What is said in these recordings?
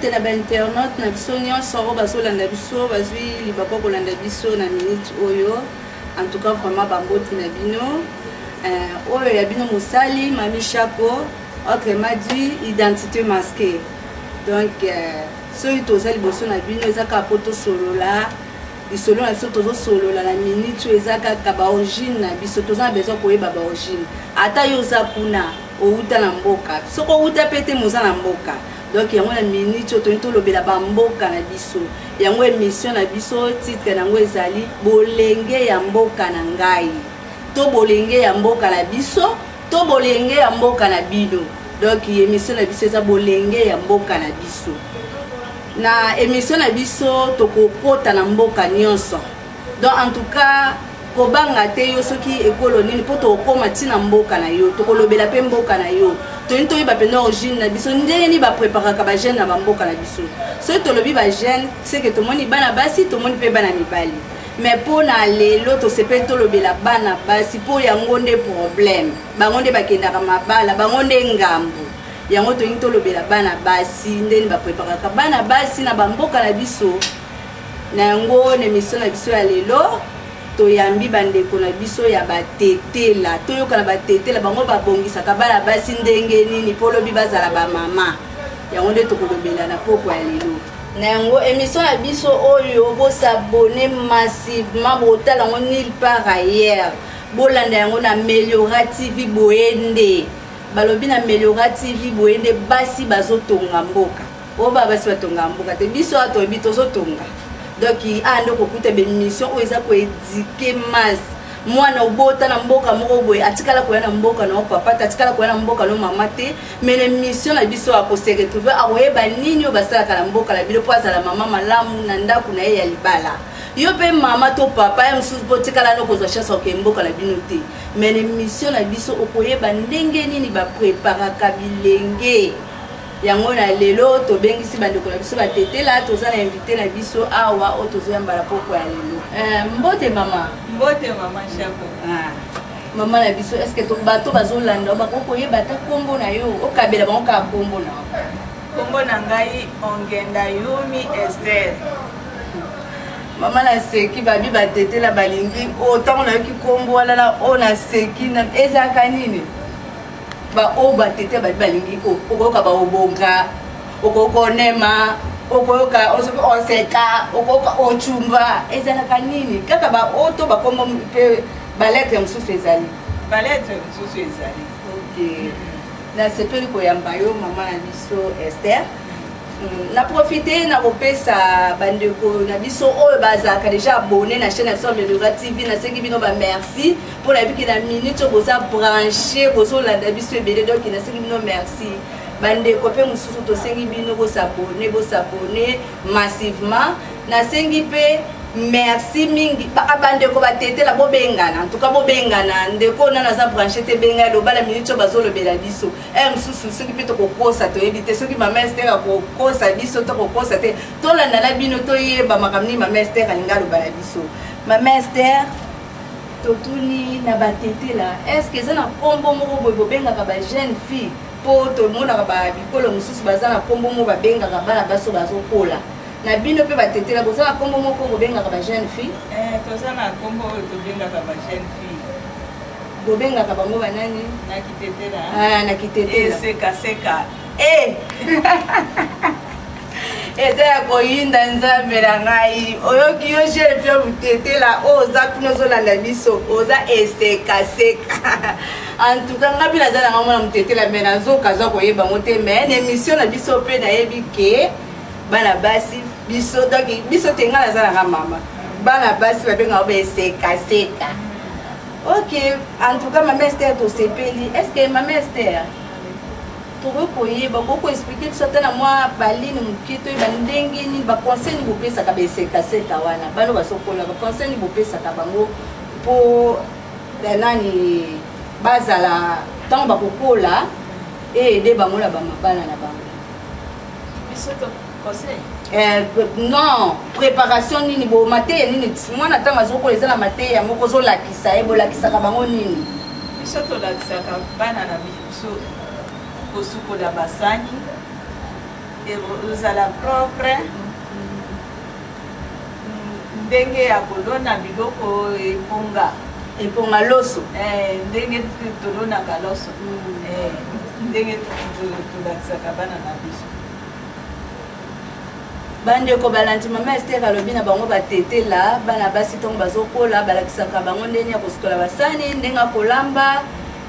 mbote na ba internaute na biso nyonso oyo bazolanda biso bazwi libako kolanda biso na minute oyo. En tout cas vraiment ba mbote na bino oyo ya bino mosali Mami Shako autrement dit identité masquée. Donc soki toza liboso na bino eza kaka po tosolola lisolo na biso tozosolola na minute oyo eza kaka baorigine na biso toza na besoin koyeba baorigine ata yo oza kuna outa na mboka soki outa mpe te moza na mboka. Donc yango na minute oyo toyini tolobela bamboka na biso yango émission na biso titre nango ezali bolenge ya mboka na ngai to bolenge ya mboka na biso to bolenge ya mboka na bino. Donc émission na biso eza bolenge ya mboka na biso na émission na biso tokokota na mboka nyonso. Donc en tout cas kobanga te yo soki ekolo nini po tokoma ntina mboka na yo tokolobela mpe mboka na yo toyini toyeba mpe na origine na biso ndenge nini bapreparaka bagene na bamboka na biso. Soki tolobi bagene seke tomoni bana basi tomoni mpe bana mibali mais mpona lelo tosepeli tolobela bana basi mpo yango nde problème bango nde bakendaka mabala bango nde ngambo yango toyini tolobela bana basi ndeni bapreparaka bana basi na bamboka na biso na yango na émission na biso ya lelo toyambi bandeko na biso ya batetela toyoka na batetela bango babongisaka bana basi ndenge nini mpo lobi bazala bamama yango nde tokolobela na poko ya lelo na yango émission na biso oyo bosabone massivement botala yango nulle part ailleurs bolanda yango na Meliora TV boyende balobi na Meliora TV boyende basi bazotonga mboka oyo basi batonga mboka te biso atoyebi tozotonga. Donc ande kokuta bémission oyo eza koéduquer masse mwana obota na mboka moko boye atikala koya na mboka na papa atikala koya na mboka no mama te mais na mission na biso akose retrouver akoyeba nini oyo basalaka na mboka na bino po azala mama malamu na ndako na ye ya libala yo mpe mama to papa ya mosusu po tikala no kozwa chance oke mboka na bino te mais na mission na biso okoyeba ndenge nini bapreparaka bilenge yango na lelo tobengisi bandeko na biso batetela toza na invité na biso awa o tozoyamba la poko ya lelo. Mbote mama Shako. Mama na biso est-ce que to bato bazolanda bakokoyeba ta kombo na yo okabela bango ka kombo na kombo na ngai Ongenda Yumi Esther. Mama na seki babi batetela balingi otango na yoki kombo wala na ona seki na ezaka nini ba oba tete ba balingi okoka ba obonga okoka nema okoka oseka okoka ochumba ezalaka nini kaka ba oto ba kombo pe ba lettre msusu ezali OK na sepeli ko yamba yo mama na biso Esther na profiter na kopesa bandeko na biso oyo bazaka déjà abonné na chaîne ya Meliora TV na sengi bino ba merci pour la biki na minute boza branché bozo landa biso ebele donc na sengi bino merci bandeko pe mususu to sengi bino bo s'abonner massivement na sengi pe merci mingi bandeko batetela bobengana en tout cas bobengana ndeko nana za branché te benga lo bala minute bazolobela biso mususu soki pe to kokosa to ebite soki mama Esther akokosa biso to kokosa te tolanda na bino toyeba makamni mama Esther alinga lo bala biso mama Esther totuni na batetela est-ce que ça na kombo moko boye bobengaka ba jeune fille po to monaka ba bikolo mususu baza na kombo mo babengaka bana baso bazokola na bino pe batetela boza na kombo moko bobengaka ba jeune fille toza na kombo to bengaka ba jeune fille bobengaka bango banani na kitetela na kitetela seka eza ya koyinda nzambe na ngai oyoki yo jeune fille butetela oza kuna ozolanda biso oza esekaseka en tout cas ngabi naza na ngai mwana mutetela me nazokaza koyeba ngo te me na émission na biso mpe nayebi ke bana basi biso donc biso tenga naza na mama bana basi babengaka baesekaseka. OK en tout cas mama Esther tosepeli est-ce que mama Esther tokoyeba koko expliquer biso ata na mwa balini moke toyeba ndenge nini baconseil ni bopesaka baesekaseka wana bano basokola baconseil ni bopesaka bango mpo nani bazala ntango bakokola ede bango na bamabala na bango biso to conseil non préparation nini bo mateya nini mwana ntango azokola eza na mateya moko ozolakisa ye bolakisaka bango nini biso tolakisaka bana na biso kosukola basani ozala propre ndenge ya kolona biloko eponga loso ndenge tolonaka loso ndenge tolakisaka bana na biso bandeko balandi mama Esther alobi na bango batetela bana basi ntongo bazokola balakisaka bango ndenge ya kosukola basani ndenge ya kolamba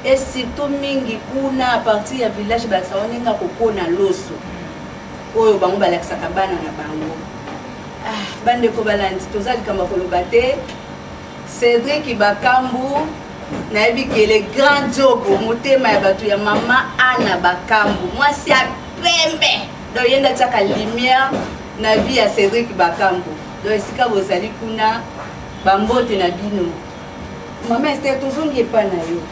et surtout mingi kuna a partir ya village balakisaka bango ndenge ya kokona loso oyo bango balakisaka bana na bango bandeko balandi toza likambo koloba te Cédric Bakambu nayebi ke le grand jogo motema ya bato ya mama Ana Bakambu mwasi ya pembe donc yenda tiaka lumière na vie ya Cédric Bakambu donc esika bozali kuna bambote na bino mama Esther tozongi epa na yo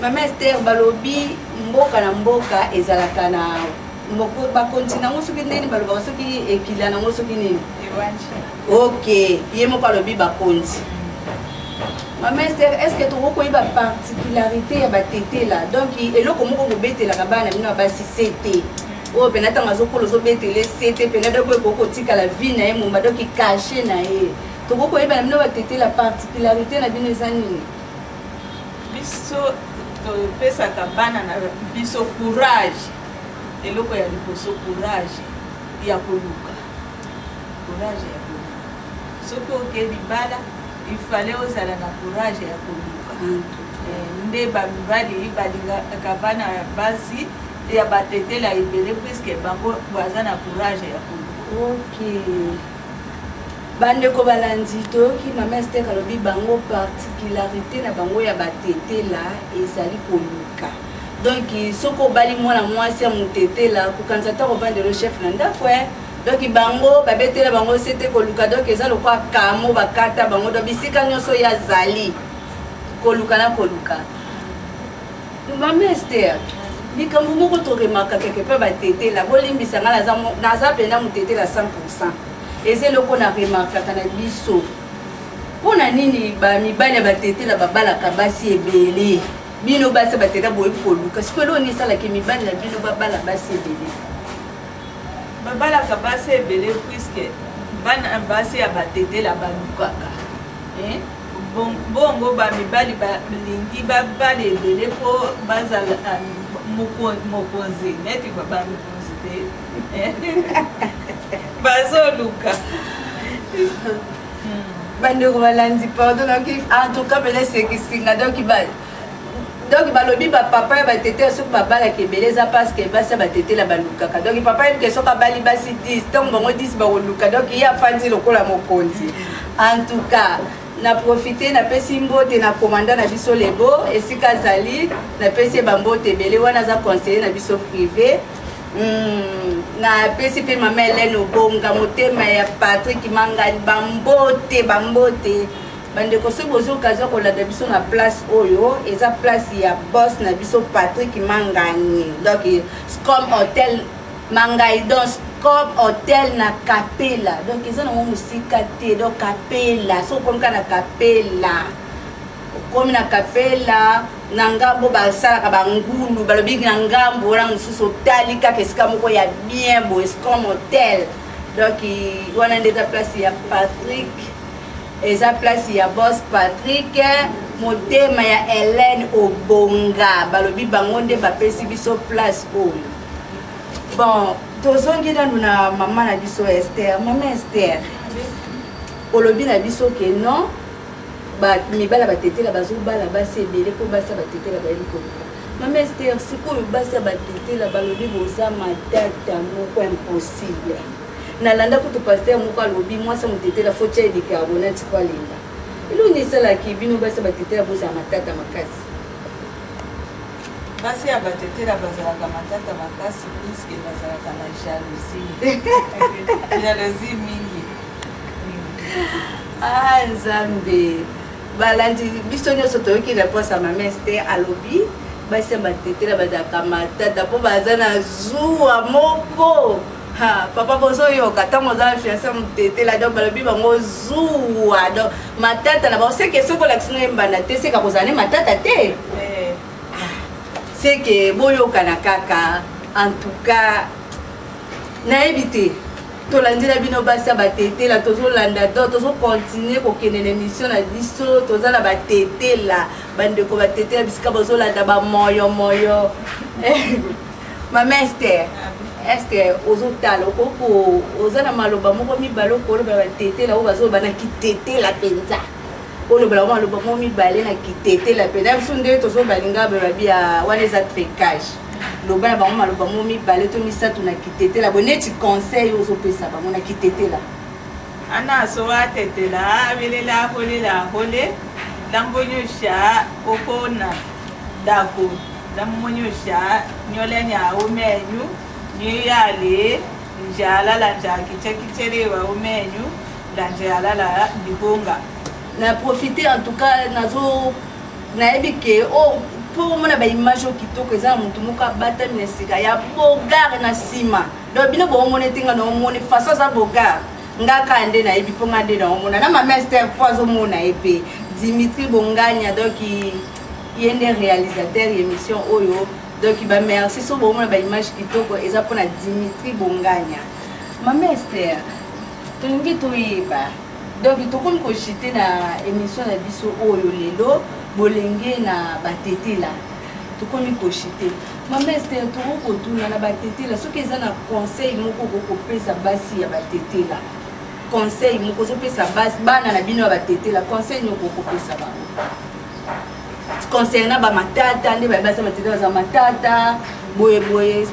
mama Esther balobi mboka na mboka ezalaka na bakonti nango soki ndeni balobaka soki ekila nango soki nini ok ye moko alobi bakonti mama Esther est-ce que tokokoyeba particularité ya batetela donc eloko moko kobetelaka bana bino ya basi sete oyo pena ntango azokola ozobetele sete pena doko ekokotikala vie na ye momba donc cache na ye tokokoyeba na bino batetela particularité na bino eza nini biso topesaka bana na biso courage eloko ya liboso courage ya koluka soki oke libala ifale ozala na courage ya koluka nde bamibali balingaka bana ya basi ya batetela ebele puiske bango baza na courage ya koluka ok bandeko balandi toyoki mama Esther alobi bango particularité na bango ya batetela ezali koluka donc soki obali mwana mwasi ya motetela kokanisa ta kovandelo chef na ndako donc bango babetela bango sete koluka donc eza lokwa kamo bakata bango donc bisika nyonso ya zali koluka na koluka mama Esther likambo moko toremaka keke mpe batetela bolimbisa nga naza mpena motetela 100% eza eloko na remarkaka na biso mpona nini bamibali ya batetela babalaka basi ebele bino basi batetela boye koluka siko elo nisalaki mibali na bino babala basi ebele babalaka basi ebele puiske bana basi ya batetela balukaka bongo bamibali balingi babala ebele mpo bazala mokonzi neti bamikonzi te bazoluka bandeko balandi pardon en tout cas pele sekisinga donc balobi bapapa ya batetela soki babalaka ebele eza parceke basi ya batetela balukaka donc papa yebike soki abali basi 10 ntango bango 10 bakoluka donc ye afandi lokola mokonzi en tout cas na profite napesi mbote na komanda na biso lebo esika azali napesi bambote ebele wana aza conseiller na biso privé napesi mpe mama Hélène Obonga motema ya Patrick Mangani bambote bandeko soki bozwi occasion kolanda biso na place oyo eza place ya boss na biso Patrick Mangani donc Scom Hotel Mangai donc Scom Hotel na Kapela donc eza nango mosika te donc Kapela so okomika na Kapela okomi na Kapela na ngambo basalaka bangulu balobi na ngambo wana mosusu otali kaka esika moko ya bien boye Scom Hotel donc wana nde eza place ya Patrick eza place ya boss Patrick motema ya Hélène Obonga balobi bango nde bapesi biso place oyo bon tozongi nanu na mama na biso Esther mama Esther olobi na biso ke non mibala batetela bazobala basi ebele mpo basi batetela bayeli koluka mama Esther sikoyo basi batetela balobi boza matata moko impossible nalanda kutu paster moko alobi mwasi motetela fo tia bicarbonate po alinda eloni esalaki bino basi batetela boza matata makasi basi ya batetela bazalaka matata makasi puiske bazalaka na jalousie mingi nzambe balandi biso nyonso toyoki réponse ya mama Esther alobi basi ya batetela bazalaka matata mpo baza na zuwa moko papa bozoyoka ntango oza na fiancé motetela donc balobi bango zuwa donc matata na bango seke soki olakisino yembanda te seka kozala ne matata te seke boyokana kaka en tout cas nayebi tolandi na bino basi ya batete la tozolanda do tozokontinue kokende na émission na biso toza na batete la bandeko batete ya bisika bozolanda bamoyo moyo mama Esther ozotala okoko oza na maloba moko mibale okoloba batete la oyo bazoloba na kitete la mpenza olobala maloba moko mibale na kitete la mpenza biso nde tozobalinga babi ya wana eza trekage loba na bango maloba mo mibale to misato na kitete la boneti conseil ozopesa bango na kitete la ana so atete la abelela hole lambonyosha okona dako lambonyosha nyolenya omenyu nyale njala la kichelewa omenyu la njala la dibonga na profiter en tout cas nazo nayebi ke pour mona ba image kitoko eza mutu moko abata minesika ya bogar na sima donc bino bo mona tinga no mona façon za bogar ngaka nde na yebi po ngande na mona na mama Esther poizo mona epé Dimitri Bonganya donc il est réalisateur émission oyo donc ba merci so bo mona ba image kitoko eza pona Dimitri Bonganya mama Esther tolingi toyeba donc tokomi ko chiter na émission na biso oyo lelo bolenge na batete la tokomi ko chiter mama Esther toko tuna na batete la soki eza na conseil moko kopesa basi ya batete la conseil moko kopesa basi bana na bino ya batete la conseil nyoko kopesa bango concernant ba matata nde ba basi matete za matata boye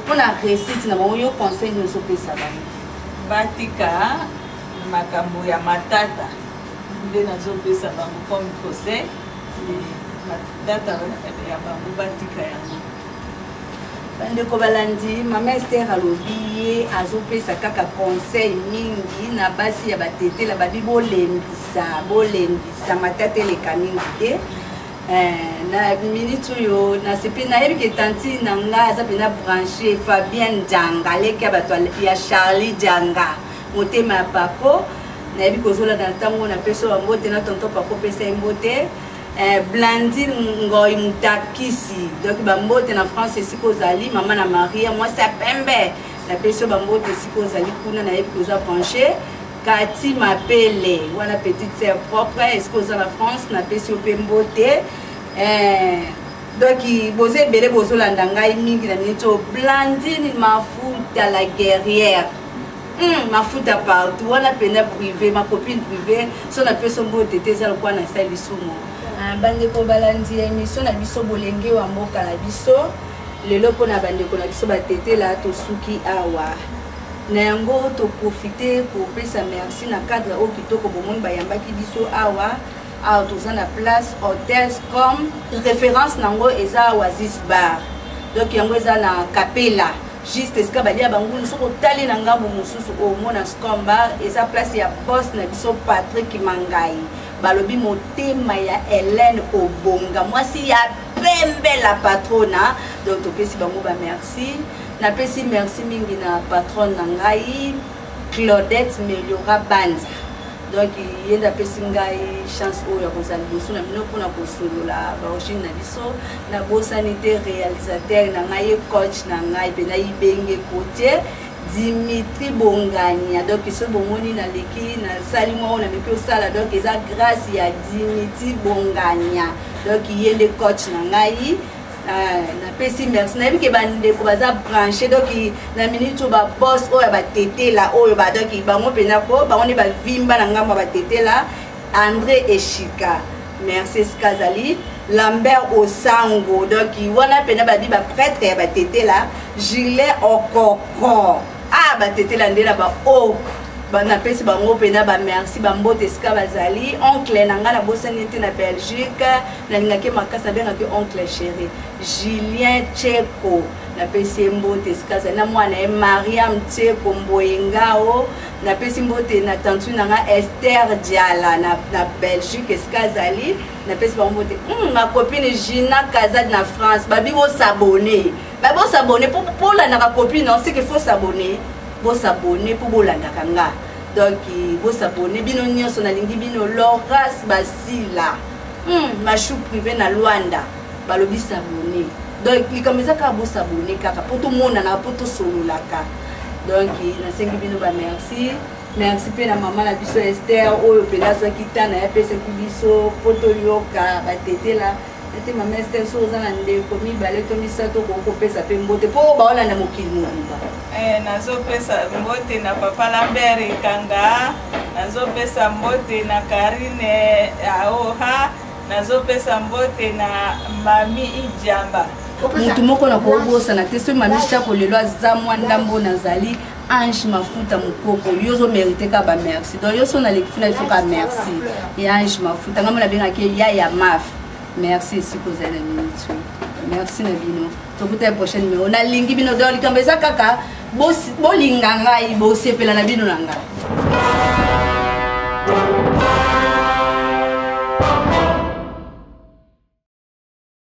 pona recette na bango yo conseil nyoko kopesa bango batika makambo ya matata nde nazopesa bango comme conseil matata ya bango batika yango bandeko balandi mama Esther alobi ye azopesa kaka conseil mingi na basi ya batete la babi bolembisa matata eleka mingi te na minute oyo nasepe nayebi ke tanti na nga aza mpena branché Fabien Janga leki ya bato ya Charlie Janga motema ya pako nayebi kozolanda na ntango na peso ya mbote na tonton pako pesa ye mbote Blandine Ngoy Mutakisi donc bambote na France esika ozali mama na Maria mwasi ya pembe na peso bambote esika ozali kuna nayebi koza branché Kati Mapele wana petite sœur propre esika oza na France na pesi yo mpe mbote donc boza ebele bozolanda ngai mingi na minute oyo Blandine Mafuta la guerrière mafuta partout wana pena privé ma copine privée so na peso mbote te eza lokwa na sali sumo bandeko balandi ya émission na biso bolenge wa mboka na biso lelo mpona bandeko na biso batete la tosuki awa na yango toprofite kopesa merci na cadre oyo kitoko bomoni bayambaki biso awa toza na place hôtels comme référence nango eza Oasis Bar donc yango eza na Kapela juste esika balia bangulu soko tali na ngambo mosusu omona Scombar eza place ya boss na biso Patrick Mangai balobi motema ya Hélène Obonga mwasi ya pembe la patrona donc topesi bango ba merci na pesi merci mingi na patronne na ngai Claudette Meliora Banza donc yenda pesi ngai chance oyo kozali biso na bino mpona kosolola baorigine na biso na bosanité réalisateur na ngai coach na ngai pena ibenge côté Dimitri Bonganya donc so bomoni na leki na sali mo na meki osala donc eza grâce ya Dimitri Bonganya donc yende coach na ngai na pesi merci na yebike bandeko baza branché donc na minute ba boss oyo batete la oyo ba donc bango pena ko bango ne bavimba na ngamba batete la André Eshika merci Skazali Lambert Osango donc wana pena babi ba prêtre ya batete la Gilet Okoko batete la ndela ba na pesi bango pena ba merci bambote ska bazali oncle na nga na bosanité na Belgique na lingaki makasa benga ke oncle chéri Julien Cheko na pesi mbote ska za na mwana e Mariam Cheko Mboyengao na pesi mbote na tantu na nga Esther Diala na Belgique ska zali na pesi bambote ma copine Gina Kazad na France babi bo s'abonner pour la na copine non c'est qu'il faut s'abonner bo s'abonner pour bolanda kanga donc bo s'abonner bino nyonso na lingi bino Loras Basila machou privé na Luanda balobi s'abonner donc likameza ka bo s'abonner kaka pour tout monde na pour tout sololaka donc nasengi bino ba merci pe na mama na biso Esther oyo pela so kitana ya pesa kibiso poto yoka batetela ete mama Esther so za na ndeko mibale to misato ko kopesa pe mbote po baola na mokili mobimba nazopesa mbote na papa Lambert Kanga, nazopesa mbote na Karine Aoha, nazopesa mbote na mami Ijamba. Mutu moko na kobosa na teso mami chako lelo azamwa ndambo nazali Ange Mafuta mukoko yozo mérité ka ba merci donc yoso na lekifuna il faut ka merci et Ange Mafuta ngamo na benga ke ya maf merci siko zana minute merci na bino tokuta prochaine numéro na lingi bino do likambeza kaka bolinga ngai bosepela na bino na ngai